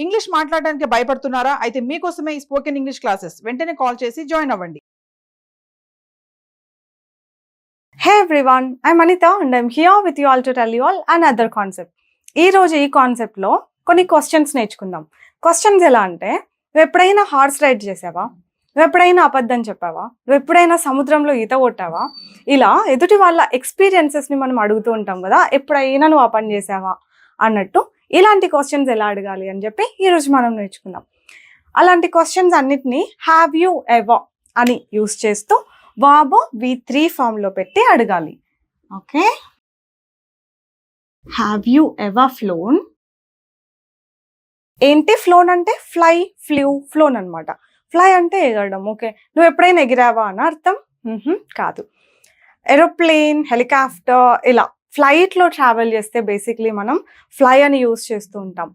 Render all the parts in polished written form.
English మాట్లాడడానికి భయపడుతున్నారా? అయితే మీకోసమే ఈ స్పోకెన్ ఇంగ్లీష్ క్లాసెస్. వెంటనే కాల్ చేసి జాయిన్ అవ్వండి. Hey everyone, I'm Anita and I'm here with you all to tell you all another concept. ఈ రోజు ఈ కాన్సెప్ట్ లో కొన్ని క్వశ్చన్స్ నేర్చుకుందాం. క్వశ్చన్స్ ఎలా అంటే, నువ్వు ఎప్పుడైనా హార్స్ రైడ్ చేసావా? నువ్వు ఎప్పుడైనా అబద్ధం చెప్పావా? నువ్వు ఎప్పుడైనా సముద్రంలో ఈత కొట్టావా? ఇలా ఎదుటి వాళ్ళ ఎక్స్పీరియన్సెస్ ని మనం అడుగుతూ ఉంటాం కదా, ఎప్పుడైనా నువ్వు ఆ పని చేసావా అన్నట్టు. ఇలాంటి క్వశ్చన్స్ ఎలా అడగాలి అని చెప్పి ఈరోజు మనం నేర్చుకుందాం. అలాంటి క్వశ్చన్స్ అన్నిటినీ హ్యావ్ యూ ఎవర్ అని యూస్ చేస్తూ verb V3 ఫామ్ లో పెట్టి అడగాలి. Okay, have you ever flown. ఏంటి ఫ్లోన్ అంటే? ఫ్లై, ఫ్లూ, ఫ్లోన్ అనమాట. ఫ్లై అంటే ఎగరడం. ఓకే, నువ్వు ఎప్పుడైనా ఎగిరావా అని అర్థం? కాదు. ఏరోప్లేన్, హెలికాప్టర్, ఇలా ఫ్లైట్ లో ట్రావెల్ చేస్తే బేసిక్లీ మనం ఫ్లై అని యూస్ చేస్తూ ఉంటాం.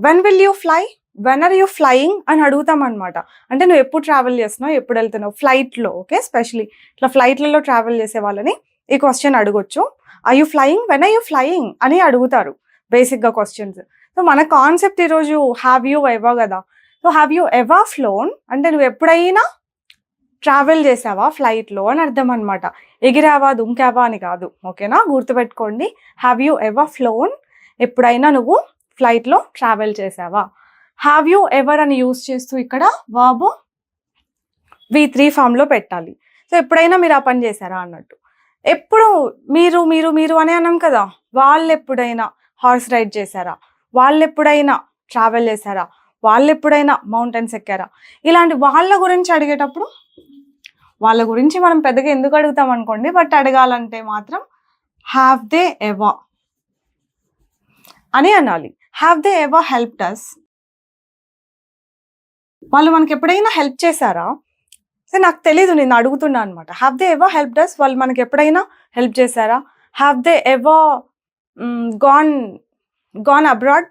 When will you fly, when are you flying అని అడుగుతాం అనమాట. అంటే నువ్వు ఎప్పుడు ట్రావెల్ చేస్తున్నావు, ఎప్పుడు వెళ్తున్నావు ఫ్లైట్లో. ఓకే, స్పెషలీ ఇట్లా ఫ్లైట్లలో ట్రావెల్ చేసే వాళ్ళని ఈ క్వశ్చన్ అడగొచ్చు. Are you flying, when are you flying అని అడుగుతారు బేసిక్గా క్వశ్చన్స్. సో మన కాన్సెప్ట్ ఈరోజు హ్యావ్ యూ ఎవర్ కదా. So have you ever flown అంటే నువ్వు ఎప్పుడైనా ట్రావెల్ చేసావా ఫ్లైట్లో అని అర్థం అనమాట. ఎగిరావా, దుంకావా అని కాదు. ఓకేనా, గుర్తుపెట్టుకోండి. హ్యావ్ యూ ఎవర్ ఫ్లోన్, ఎప్పుడైనా నువ్వు ఫ్లైట్లో ట్రావెల్ చేసావా. హ్యావ్ యూ ఎవర్ అని యూస్ చేస్తూ ఇక్కడ verb V3 ఫామ్లో పెట్టాలి. సో ఎప్పుడైనా మీరు ఆ పని చేశారా అన్నట్టు. ఎప్పుడు మీరు మీరు మీరు అని అన్నాం కదా, వాళ్ళు ఎప్పుడైనా హార్స్ రైడ్ చేశారా, వాళ్ళు ఎప్పుడైనా ట్రావెల్ చేశారా, వాళ్ళు ఎప్పుడైనా మౌంటైన్స్ ఎక్కారా, ఇలాంటి వాళ్ళ గురించి అడిగేటప్పుడు వాళ్ళ గురించి మనం పెద్దగా ఎందుకు అడుగుతాం అనుకోండి, బట్ అడగాలంటే మాత్రం హ్యావ్ దే ఎవర్ అని అనాలి. Have they ever helped us, వాళ్ళు మనకి ఎప్పుడైనా హెల్ప్ చేశారా. సో నాకు తెలీదు, నేను అడుగుతున్నా అనమాట. Have they ever helped us, వాళ్ళు మనకి ఎప్పుడైనా హెల్ప్ చేశారా. Have they ever gone abroad,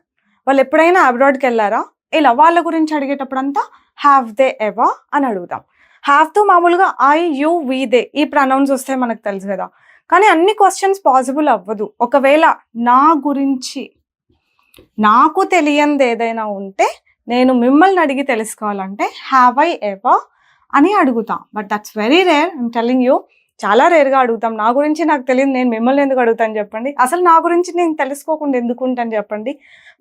వాళ్ళు ఎప్పుడైనా అబ్రాడ్కి వెళ్ళారా. ఇలా వాళ్ళ గురించి అడిగేటప్పుడు అంతా హ్యావ్ దే ఎవర్ అని అడుగుతాం. హ్యావ్తో మామూలుగా ఐ, యూ, వీ, దే ఈ ప్రొనౌన్స్ వస్తే మనకు తెలుసు కదా. కానీ అన్ని క్వశ్చన్స్ పాసిబుల్ అవ్వదు. ఒకవేళ నా గురించి నాకు తెలియంది ఏదైనా ఉంటే నేను మిమ్మల్ని అడిగి తెలుసుకోవాలంటే హ్యావ్ ఐ ఎవర్ అని అడుగుతా. But that's very rare, I'm telling you. చాలా రేర్గా అడుగుతాం. నా గురించి నాకు తెలియదు, నేను మిమ్మల్ని ఎందుకు అడుగుతాను చెప్పండి. అసలు నా గురించి నేను తెలుసుకోకుండా ఎందుకు ఉంటాను చెప్పండి.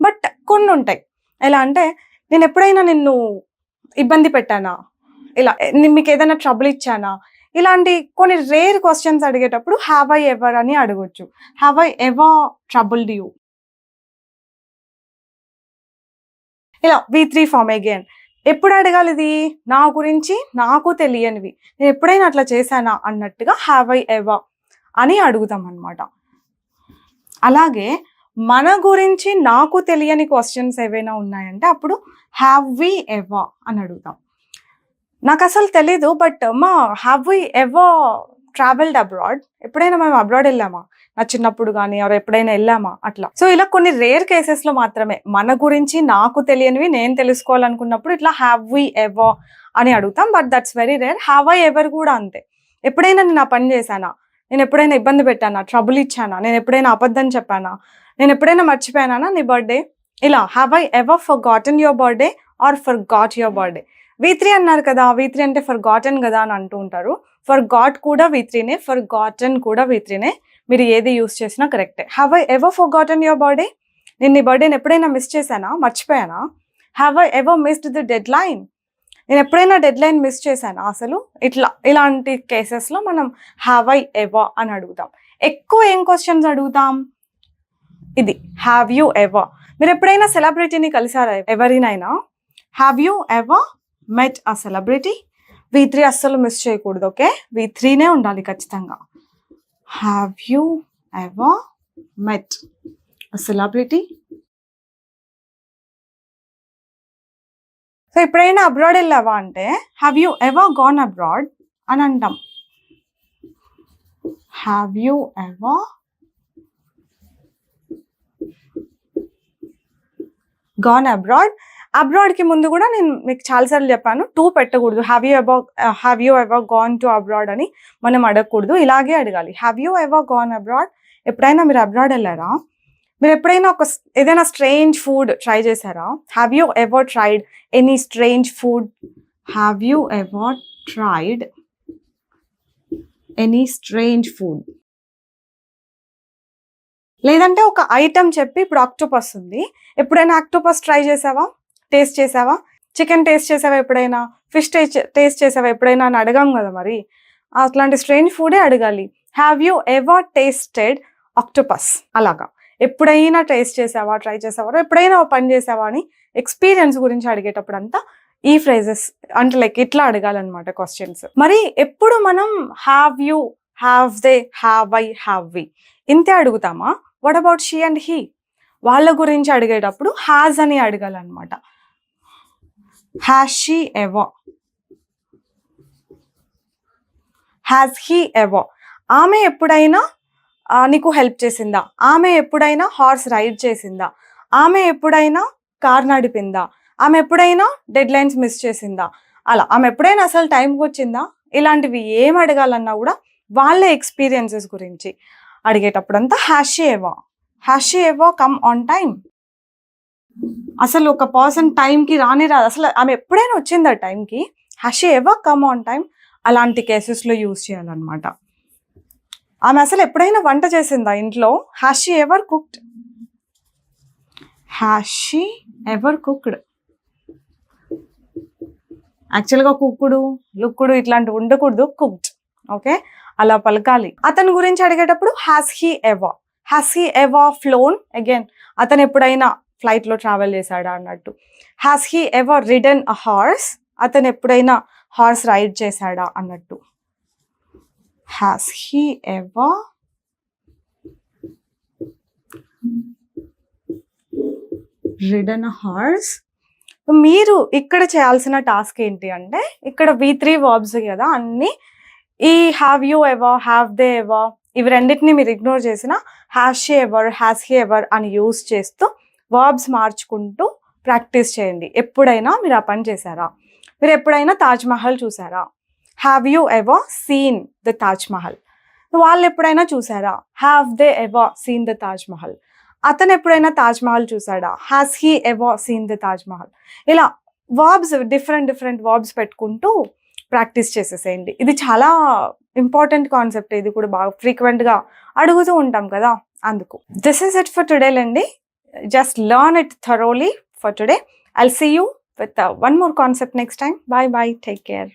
బట్ కొన్ని ఉంటాయి. ఎలా అంటే, నేను ఎప్పుడైనా నిన్ను ఇబ్బంది పెట్టానా, ఇలా మీకు ఏదైనా ట్రబుల్ ఇచ్చానా, ఇలాంటి కొన్ని రేర్ క్వశ్చన్స్ అడిగేటప్పుడు హ్యావ్ ఐ ఎవర్ అని అడగొచ్చు. Have I ever troubled you, ఇలా V3 ఫామ్ అగైన్. ఎప్పుడు అడగాలి ఇది? నా గురించి నాకు తెలియనివి, నేను ఎప్పుడైనా అట్లా చేశానా అన్నట్టుగా హ్యావ్ ఐ ఎవర్ అని అడుగుతాం అనమాట. అలాగే మన గురించి నాకు తెలియని క్వశ్చన్స్ ఏవైనా ఉన్నాయంటే అప్పుడు హ్యావ్ వి ఎవర్ అని అడుగుతాం. నాకు అసలు తెలీదు, బట్ మా have we ever travelled abroad, ఎప్పుడైనా మేము అబ్రాడ్ వెళ్ళామా, నా చిన్నప్పుడు కానీ ఎవరు ఎప్పుడైనా వెళ్ళామా అట్లా. సో ఇలా కొన్ని రేర్ కేసెస్లో మాత్రమే మన గురించి నాకు తెలియనివి నేను తెలుసుకోవాలనుకున్నప్పుడు ఇట్లా హ్యావ్ వి ఎవర్ అని అడుగుతాం. But that's very rare. Have I ever కూడా అంతే. ఎప్పుడైనా నేను ఆ పని చేశానా, నేను ఎప్పుడైనా ఇబ్బంది పెట్టానా, ట్రబుల్ ఇచ్చానా, నేను ఎప్పుడైనా అబద్ధం చెప్పానా, నేను ఎప్పుడైనా మర్చిపోయానా నీ బర్త్డే, ఇలా have I ever forgotten your birthday or forgot your birthday. V3 అన్నారు కదా, V3 అంటే ఫర్ గాటన్ కదా అని అంటూ ఉంటారు. ఫర్ గాట్ కూడా V3నే, ఫర్ గాటన్ కూడా V3నే. మీరు ఏది యూస్ చేసినా కరెక్టే. Have I ever forgotten your birthday, నేను నీ బర్త్డేని ఎప్పుడైనా మిస్ చేశానా, మర్చిపోయానా. Have I ever missed the deadline, నేను ఎప్పుడైనా డెడ్ లైన్ మిస్ చేశానా అసలు. ఇలాంటి కేసెస్లో మనం హ్యావ్ ఐ ఎవర్ అని అడుగుతాం. ఎక్కువ ఏం క్వశ్చన్స్ అడుగుతాం? ఇది హ్యావ్ యూ ఎవర్. మీరు ఎప్పుడైనా సెలబ్రిటీని కలిసారా, ఎవరినైనా? Have you ever met a celebrity. V3 అస్సలు మిస్ చేయకూడదు. ఓకే, V3నే ఉండాలి ఖచ్చితంగా. Have you ever met a celebrity. So ఎప్పుడైనా అబ్రాడ్ వెళ్ళావా అంటే have you ever gone abroad అని అంటాం. Have you ever gone abroad. అబ్రాడ్కి ముందు కూడా నేను మీకు చాలాసార్లు చెప్పాను, టూ పెట్టకూడదు. Have you ever gone to abroad అని మనం అడగకూడదు, ఇలాగే అడగాలి. Have you ever gone abroad, ఎప్పుడైనా మీరు అబ్రాడ్ వెళ్ళారా. మీరు ఎప్పుడైనా ఏదైనా స్ట్రేంజ్ ఫుడ్ ట్రై చేశారా? Have you ever tried any strange food? Have you ever tried any strange food? లేదంటే ఒక ఐటమ్ చెప్పి, ఇప్పుడు ఆక్టోపస్ ఉంది, ఎప్పుడైనా ఆక్టోపస్ ట్రై చేసావా, టేస్ట్ చేసావా? చికెన్ టేస్ట్ చేసావా ఎప్పుడైనా? ఫిష్ టేస్ట్ చేసావా ఎప్పుడైనా అని అడగాం కదా, మరి అట్లాంటి స్ట్రేంజ్ ఫుడే అడగాలి. Have you ever tasted octopus? అలాగా ఎప్పుడైనా టేస్ట్ చేసావా, ట్రై చేసావా, ఎప్పుడైనా పని చేసావా అని ఎక్స్పీరియన్స్ గురించి అడిగేటప్పుడు అంతా ఈ ఫ్రేజెస్ అంటే లైక్ ఇట్లా అడగాలన్నమాట క్వశ్చన్స్. మరి ఎప్పుడు మనం have you, have they, have I, have we ఇంతే అడుగుతామా? What about she and he? వాళ్ళ గురించి అడిగేటప్పుడు హ్యాజ్ అని అడగాలన్నమాట. Has she ever? Has he ever? ఆమె ఎప్పుడైనా నీకు హెల్ప్ చేసిందా? ఆమె ఎప్పుడైనా హార్స్ రైడ్ చేసిందా? ఆమె ఎప్పుడైనా కార్ నడిపిందా? ఆమె ఎప్పుడైనా డెడ్ లైన్స్ మిస్ చేసిందా? అలా ఆమె ఎప్పుడైనా అసలు టైంకి వచ్చిందా? ఇలాంటివి ఏం అడగాలన్నా కూడా వాళ్ళ ఎక్స్పీరియన్సెస్ గురించి అడిగేటప్పుడంతా has she ever, has she ever come on time? అసలు ఒక పర్సన్ టైంకి రానే రాదు, అసలు ఆమె ఎప్పుడైనా వచ్చిందా టైంకి? Has she ever come on time? అలాంటి కేసెస్లో యూజ్ చేయాలన్నమాట. ఆమె అసలు ఎప్పుడైనా వంట చేసిందా ఇంట్లో? Has she ever cooked? Has she ever cooked? యాక్చువల్గా కుక్కుడు, లుక్కుడు ఇట్లాంటివి ఉండకూడదు, కుక్డ్. ఓకే, అలా పలకాలి. అతని గురించి అడిగేటప్పుడు has he ever, has he ever flown? Again అతను ఎప్పుడైనా ఫ్లైట్లో ట్రావెల్ చేశాడా అన్నట్టు. Has he ever ridden a horse? అతను ఎప్పుడైనా హార్స్ రైడ్ చేశాడా అన్నట్టు. Has he ever ridden a horse? మీరు ఇక్కడ చేయాల్సిన టాస్క్ ఏంటి అంటే, ఇక్కడ V3 వర్బ్స్ కదా అన్ని, ఈ have you ever, have they ever ఇవి రెండింటిని మీరు ఇగ్నోర్ చేసిన has she ever, has he ever అని యూజ్ చేస్తూ వర్బ్స్ మార్చుకుంటూ ప్రాక్టీస్ చేయండి. ఎప్పుడైనా మీరు ఆ పని చేశారా? మీరు ఎప్పుడైనా తాజ్ మహల్ చూసారా? Have you ever seen the Taj Mahal? వాళ్ళు ఎప్పుడైనా చూసారా? Have they ever seen the Taj Mahal? అతను ఎప్పుడైనా తాజ్ మహల్ చూసాడా? Has he ever seen the Taj Mahal? ఇలా వర్బ్స్ డిఫరెంట్ వర్బ్స్ పెట్టుకుంటూ ప్రాక్టీస్ చేసేసేయండి. ఇది చాలా ఇంపార్టెంట్ కాన్సెప్ట్, ఇది కూడా బాగా ఫ్రీక్వెంట్గా అడుగుతూ ఉంటాం కదా, అందుకు. This is it for today అండి. Just learn it thoroughly for today. I'll see you with one more concept next time. Bye bye. Take care.